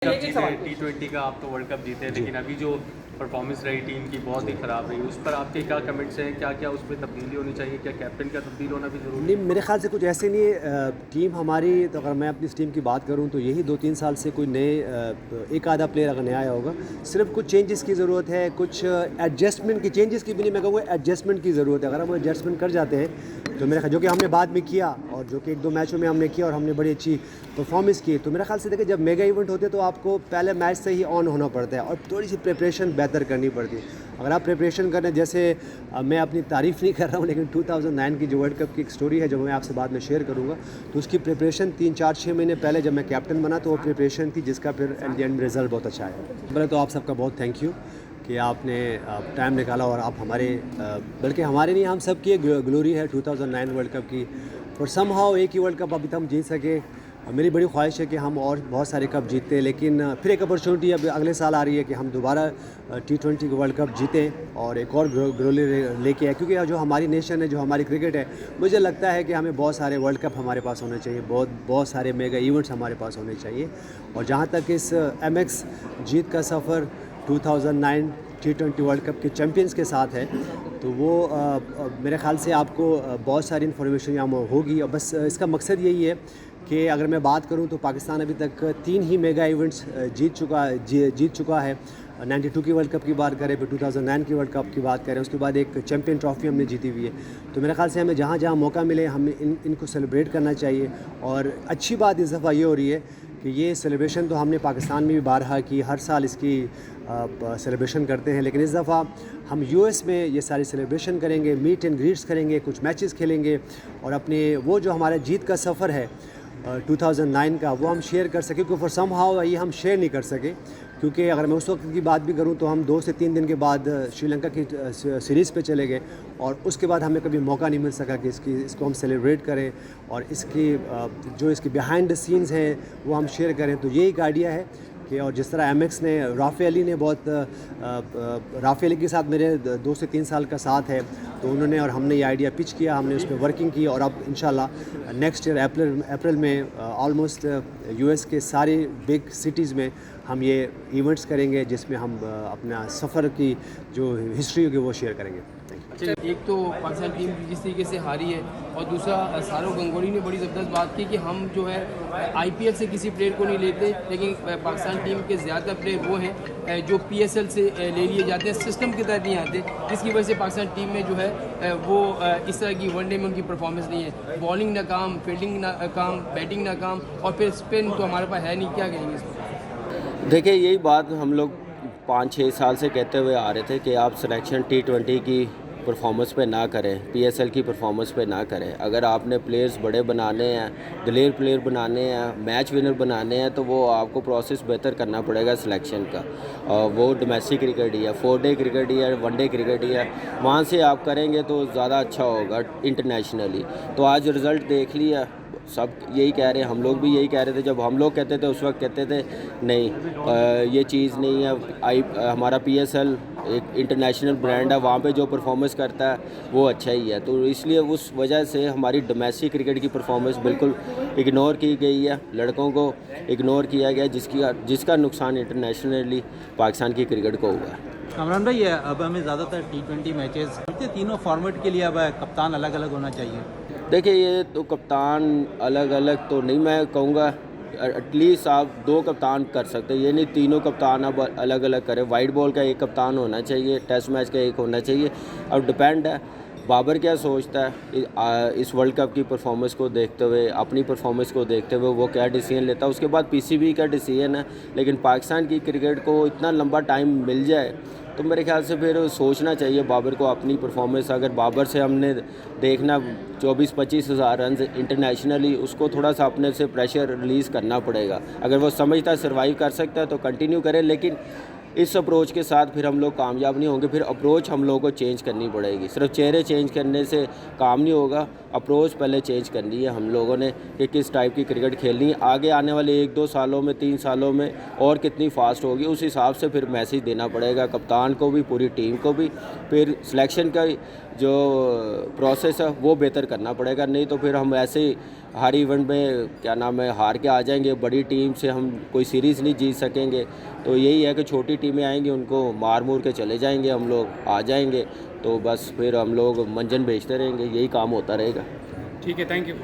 T20 का आप तो वर्ल्ड कप जीते, लेकिन अभी जो परफॉर्मेंस रही टीम की बहुत ही ख़राब रही, उस पर आपके क्या कमेंट्स हैं? क्या क्या उसमें तब्दीली होनी चाहिए? क्या कैप्टन का तब्दील होना भी ज़रूरी नहीं, है? मेरे ख़्याल से कुछ ऐसे नहीं है। टीम हमारी, तो अगर मैं अपनी इस टीम की बात करूं तो यही 2-3 साल से कोई नए एक आधा प्लेयर अगर नया आया होगा, सिर्फ कुछ चेंजेस की ज़रूरत है, कुछ एडजस्टमेंट की, चेंजेस की भी नहीं, मैं कहूँगा एडजस्टमेंट की ज़रूरत है। अगर हम एडजस्टमेंट कर जाते हैं तो मेरा ख्याल, जो कि हमने बाद में किया और जो कि 1-2 मैचों में हमने किया और हमने बड़ी अच्छी परफॉर्मेंस की, तो मेरा ख्याल से देखिए, जब मेगा इवेंट होते हैं तो आपको पहले मैच से ही ऑन होना पड़ता है और थोड़ी सी प्रिपरेशन बेहतर करनी पड़ती है। अगर आप प्रिपरेशन करें, जैसे मैं अपनी तारीफ़ नहीं कर रहा हूँ, लेकिन 2009 की जो वर्ल्ड कप की एक स्टोरी है जो मैं आपसे बाद में शेयर करूँगा, तो उसकी प्रिपरेशन 3-4-6 महीने पहले जब मैं कैप्टन बना तो वो प्रिपरेशन थी, जिसका फिर एट द एंड रिज़ल्ट बहुत अच्छा आया। पहले तो आप सबका बहुत थैंक यू कि आपने टाइम निकाला और आप हमारे, बल्कि हमारे नहीं, हम सब की ग्लोरी है 2009 वर्ल्ड कप की। और समहाउ एक ही वर्ल्ड कप अभी तक हम जीत सके। मेरी बड़ी ख्वाहिश है कि हम और बहुत सारे कप जीतते, लेकिन फिर एक अपॉर्चुनिटी अब अगले साल आ रही है कि हम दोबारा T20 वर्ल्ड कप जीतें और एक और ग्लोरी लेके आए, क्योंकि जो हमारी नेशन है, जो हमारी क्रिकेट है, मुझे लगता है कि हमें बहुत सारे वर्ल्ड कप हमारे पास होने चाहिए, बहुत सारे मेगा इवेंट्स हमारे पास होने चाहिए। और जहाँ तक इस MX जीत का सफ़र 2009 T20 वर्ल्ड कप के चैम्पियंस के साथ है, तो वो मेरे ख़्याल से आपको बहुत सारी इन्फॉर्मेशन यहाँ होगी। और बस इसका मकसद यही है कि अगर मैं बात करूं तो पाकिस्तान अभी तक 3 ही मेगा इवेंट्स जीत चुका है। 92 की वर्ल्ड कप की बात करें, फिर 2009 की वर्ल्ड कप की बात करें, उसके बाद एक चैम्पियन ट्रॉफी हमने जीती हुई है। तो मेरे ख्याल से हमें जहाँ जहाँ मौका मिले हमें इनको सेलिब्रेट करना चाहिए। और अच्छी बात इस दफ़ा ये हो रही है कि ये सेलिब्रेशन तो हमने पाकिस्तान में भी बारहा की, हर साल इसकी सेलिब्रेशन करते हैं, लेकिन इस दफ़ा हम US में ये सारी सेलिब्रेशन करेंगे, मीट एंड ग्रीट्स करेंगे, कुछ मैचेस खेलेंगे और अपने वो जो हमारा जीत का सफ़र है 2009 का, वो हम शेयर कर सकें। क्योंकि फॉर सम हाउ ये हम शेयर नहीं कर सके, क्योंकि अगर मैं उस वक्त की बात भी करूं तो हम 2 से 3 दिन के बाद श्रीलंका की सीरीज़ पे चले गए और उसके बाद हमें कभी मौका नहीं मिल सका कि इसको हम सेलिब्रेट करें और इसकी जो इसकी बिहाइंड द सीन्स हैं वो हम शेयर करें। तो यही एक आइडिया है कि, और जिस तरह MX ने, राफ़ी अली ने बहुत, राफ़ी अली के साथ मेरे 2 से 3 साल का साथ है, तो उन्होंने और हमने ये आइडिया पिच किया, हमने उस पर वर्किंग की और अब इंशाल्लाह नेक्स्ट ईयर अप्रैल में ऑलमोस्ट US के सारी बिग सिटीज़ में हम ये इवेंट्स करेंगे, जिसमें हम अपना सफ़र की जो हिस्ट्री होगी वो शेयर करेंगे। एक तो पाकिस्तान टीम जिस तरीके से हारी है और दूसरा सारो गंगोली ने बड़ी ज़बरदस्त बात की कि हम जो है IPL से किसी प्लेयर को नहीं लेते, लेकिन पाकिस्तान टीम के ज़्यादा प्लेयर वो हैं जो PSL से ले लिए जाते हैं, सिस्टम के तहत नहीं आते, जिसकी वजह से पाकिस्तान टीम में जो है वो इस तरह की वनडे में उनकी परफॉर्मेंस नहीं है। बॉलिंग नाकाम, फील्डिंग नाकाम, बैटिंग नाकाम और फिर स्पिन तो हमारे पास है नहीं। क्या कहेंगे इस पर? देखिए, यही बात हम लोग 5-6 साल से कहते हुए आ रहे थे कि आप सिलेक्शन T20 की परफॉर्मेंस पे ना करें, PSL की परफॉर्मेंस पे ना करें। अगर आपने प्लेयर्स बड़े बनाने हैं, दिलेर प्लेयर बनाने हैं, मैच विनर बनाने हैं, तो वो आपको प्रोसेस बेहतर करना पड़ेगा सिलेक्शन का। वो डोमेस्टिक क्रिकेट ही है, 4 डे क्रिकेट ही है, 1 डे क्रिकेट ही है, वहाँ से आप करेंगे तो ज़्यादा अच्छा होगा इंटरनेशनली। तो आज रिज़ल्ट देख लिया, सब यही कह रहे हैं, हम लोग भी यही कह रहे थे। जब हम लोग कहते थे उस वक्त कहते थे नहीं, ये चीज़ नहीं है, हमारा PSL एक इंटरनेशनल ब्रांड है, वहाँ पे जो परफॉर्मेंस करता है वो अच्छा ही है। तो इसलिए उस वजह से हमारी डोमेस्टिक क्रिकेट की परफॉर्मेंस बिल्कुल इग्नोर की गई है, लड़कों को इग्नोर किया गया, जिसका नुकसान इंटरनेशनली पाकिस्तान की क्रिकेट को हुआ है। कामरान भाई, अब हमें ज़्यादातर T20 मैचेस तीनों फॉर्मेट के लिए अब कप्तान अलग अलग होना चाहिए। देखिए, ये तो कप्तान अलग अलग तो नहीं मैं कहूँगा, एटलीस्ट आप 2 कप्तान कर सकते हैं, ये नहीं तीनों कप्तान अब अलग अलग करें। वाइट बॉल का एक कप्तान होना चाहिए, टेस्ट मैच का एक होना चाहिए। अब डिपेंड है बाबर क्या सोचता है इस वर्ल्ड कप की परफॉर्मेंस को देखते हुए, अपनी परफॉर्मेंस को देखते हुए वो क्या डिसीजन लेता है। उसके बाद PCB का डिसीजन है, लेकिन पाकिस्तान की क्रिकेट को इतना लंबा टाइम मिल जाए तो मेरे ख्याल से फिर सोचना चाहिए बाबर को अपनी परफॉर्मेंस। अगर बाबर से हमने देखना 24-25 हज़ार रन इंटरनेशनली, उसको थोड़ा सा अपने से प्रेशर रिलीज़ करना पड़ेगा। अगर वो समझता है सर्वाइव कर सकता है तो कंटिन्यू करें, लेकिन इस अप्रोच के साथ फिर हम लोग कामयाब नहीं होंगे। फिर अप्रोच हम लोगों को चेंज करनी पड़ेगी। सिर्फ चेहरे चेंज करने से काम नहीं होगा, अप्रोच पहले चेंज करनी है हम लोगों ने कि किस टाइप की क्रिकेट खेलनी है। आगे आने वाले 1-2 सालों में, 3 सालों में और कितनी फास्ट होगी, उस हिसाब से फिर मैसेज देना पड़ेगा कप्तान को भी, पूरी टीम को भी। फिर सिलेक्शन का जो प्रोसेस है वो बेहतर करना पड़ेगा, नहीं तो फिर हम ऐसे ही हर इवेंट में क्या नाम है हार के आ जाएंगे, बड़ी टीम से हम कोई सीरीज़ नहीं जीत सकेंगे। तो यही है कि छोटी टीमें आएंगी, उनको मार मूर के चले जाएंगे, हम लोग आ जाएंगे, तो बस फिर हम लोग मंजन बेचते रहेंगे, यही काम होता रहेगा। ठीक है, थैंक यू